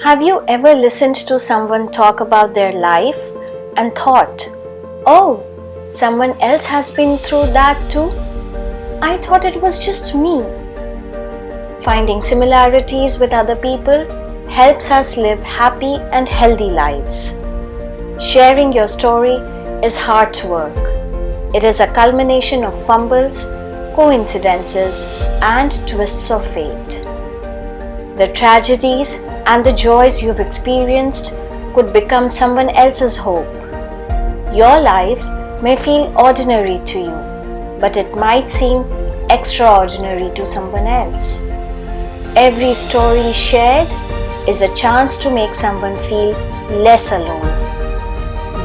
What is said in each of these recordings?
Have you ever listened to someone talk about their life and thought, oh, someone else has been through that too? I thought it was just me. Finding similarities with other people helps us live happy and healthy lives. Sharing your story is hard work. It is a culmination of fumbles, coincidences, and twists of fate. The tragedies and the joys you've experienced could become someone else's hope. Your life may feel ordinary to you, but it might seem extraordinary to someone else. Every story shared is a chance to make someone feel less alone.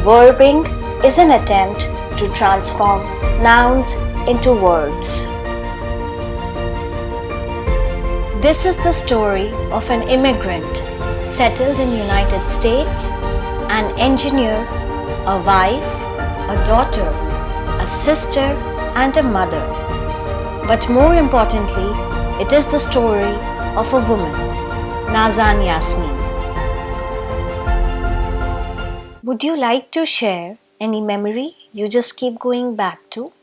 Verbing is an attempt to transform nouns into words. This is the story of an immigrant settled in United States, an engineer, a wife, a daughter, a sister, and a mother. But more importantly, it is the story of a woman, Nazan Yasmeen. Would you like to share any memory you just keep going back to?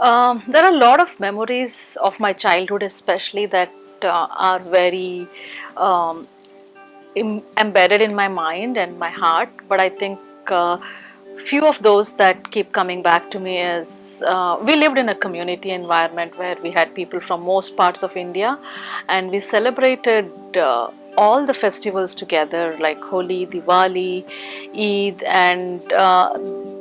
There are a lot of memories of my childhood, especially that are very embedded in my mind and my heart. But I think few of those that keep coming back to me is we lived in a community environment where we had people from most parts of India, and we celebrated all the festivals together, like Holi, Diwali, Eid, and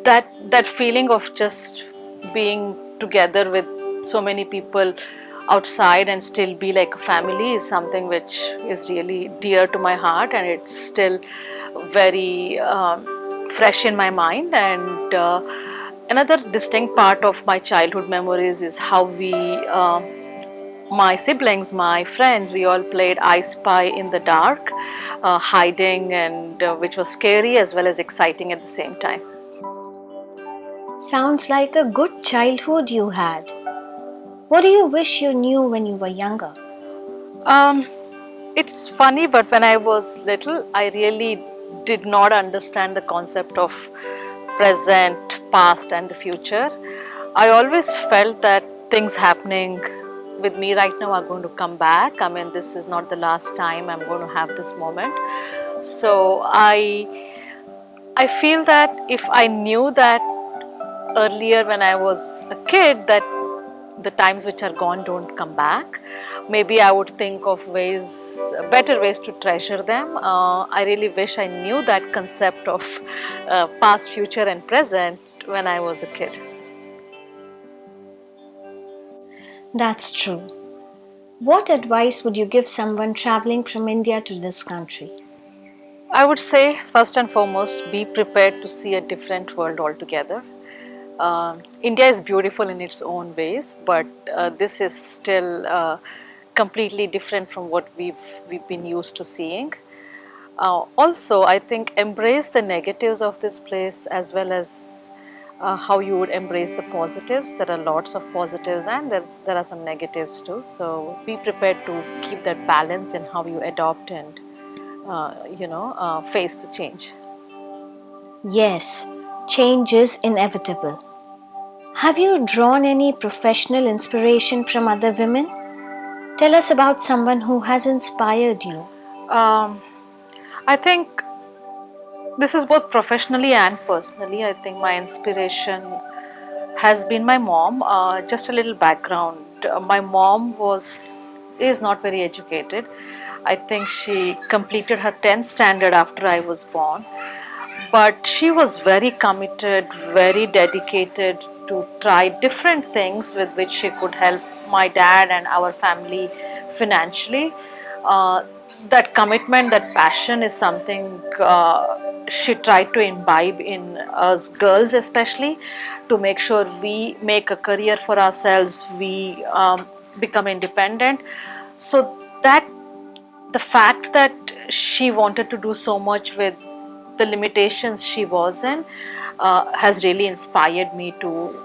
that feeling of just being together with so many people outside and still be like a family is something which is really dear to my heart, and it's still very fresh in my mind. And another distinct part of my childhood memories is how we my siblings, my friends, we all played I Spy in the dark, hiding, and which was scary as well as exciting at the same time. Sounds like a good childhood you had. What do you wish you knew when you were younger? It's funny, but when I was little, I really did not understand the concept of present, past, and the future. I always felt that things happening with me right now are going to come back. I mean, this is not the last time I'm going to have this moment. So I feel that if I knew that earlier when I was a kid, that the times which are gone don't come back, maybe I would think of better ways to treasure them. I really wish I knew that concept of past, future, and present when I was a kid. That's true. What advice would you give someone traveling from India to this country? I would say, first and foremost, be prepared to see a different world altogether. India is beautiful in its own ways, but this is still completely different from what we've been used to seeing. Also, I think embrace the negatives of this place as well as how you would embrace the positives. There are lots of positives and there are some negatives too. So be prepared to keep that balance in how you adopt and face the change. Yes, change is inevitable. Have you drawn any professional inspiration from other women? Tell us about someone who has inspired you. I think this is both professionally and personally. I think my inspiration has been my mom. Just a little background. My mom is not very educated. I think she completed her 10th standard after I was born. But she was very committed, very dedicated to try different things with which she could help my dad and our family financially. That commitment, that passion is something she tried to imbibe in us girls, especially to make sure we make a career for ourselves, we become independent. So that the fact that she wanted to do so much with the limitations she was in has really inspired me to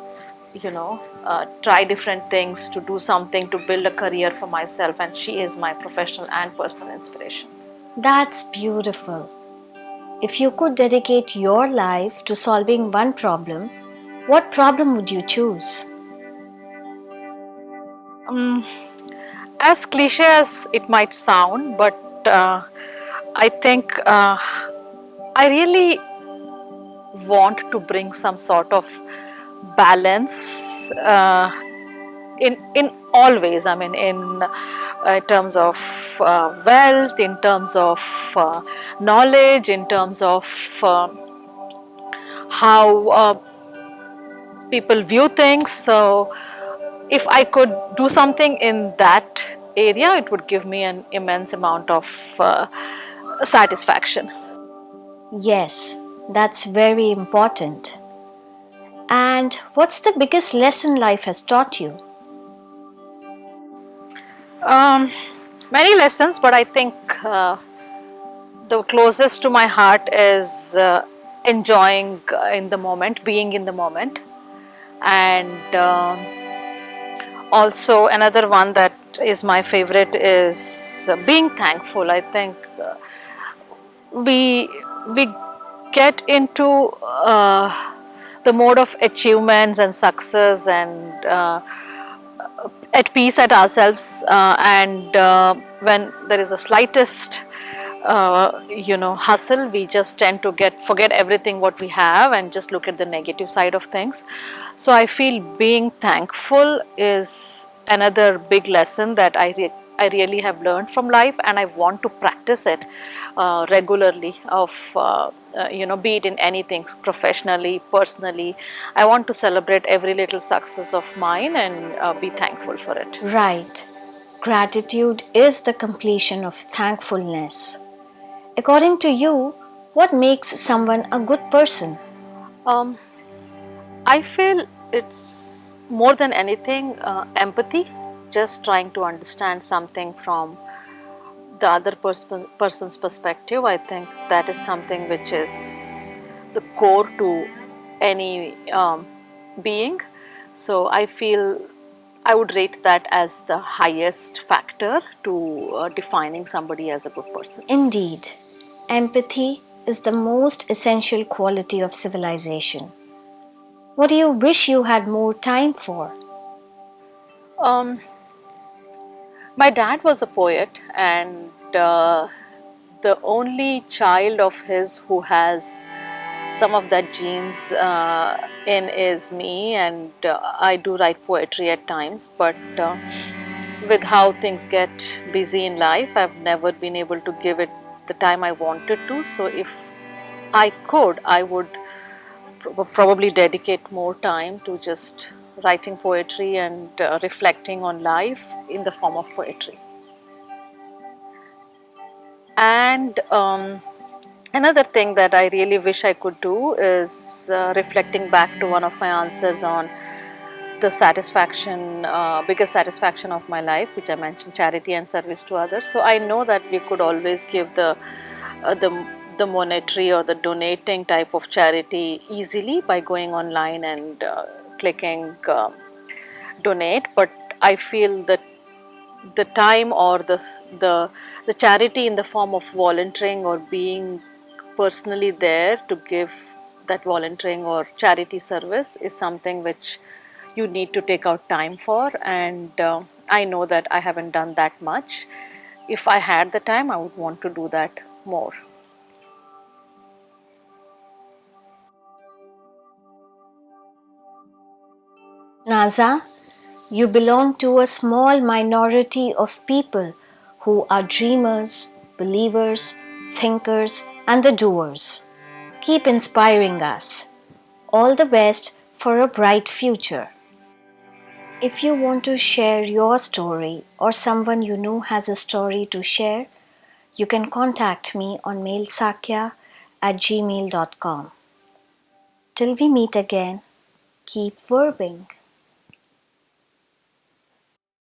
try different things, to do something, to build a career for myself, and she is my professional and personal inspiration. That's beautiful. If you could dedicate your life to solving one problem, what problem would you choose? As cliche as it might sound, but I think I really want to bring some sort of balance in all ways. I mean, in terms of wealth, in terms of knowledge, in terms of how people view things. So if I could do something in that area, it would give me an immense amount of satisfaction. Yes, that's very important. And what's the biggest lesson life has taught you? Um, Many lessons, but I think the closest to my heart is enjoying in the moment, being in the moment, and also another one that is my favorite is being thankful. I think we we get into the mode of achievements and success and at peace at ourselves, and when there is a slightest hustle, we just tend to forget everything what we have and just look at the negative side of things. So I feel being thankful is another big lesson that I really have learned from life, and I want to practice it regularly, be it in anything, professionally, personally. I want to celebrate every little success of mine and be thankful for it. Right. Gratitude is the completion of thankfulness. According to you, what makes someone a good person? Um, I feel it's more than anything empathy, just trying to understand something from the other person's perspective. I think that is something which is the core to any being. So I feel I would rate that as the highest factor to defining somebody as a good person. Indeed, empathy is the most essential quality of civilization. What do you wish you had more time for? Um, my dad was a poet, and the only child of his who has some of that genes in is me, and I do write poetry at times, but with how things get busy in life, I've never been able to give it the time I wanted to. So if I could, I would probably dedicate more time to just writing poetry and reflecting on life in the form of poetry. And another thing that I really wish I could do is reflecting back to one of my answers on the satisfaction, biggest satisfaction of my life, which I mentioned, charity and service to others. So I know that we could always give the monetary or the donating type of charity easily by going online and clicking donate, but I feel that the time or the charity in the form of volunteering or being personally there to give that volunteering or charity service is something which you need to take out time for, and I know that I haven't done that much. If I had the time, I would want to do that more. Naza, you belong to a small minority of people who are dreamers, believers, thinkers, and the doers. Keep inspiring us. All the best for a bright future. If you want to share your story or someone you know has a story to share, you can contact me on mailsakya@gmail.com. Till we meet again, keep verbing.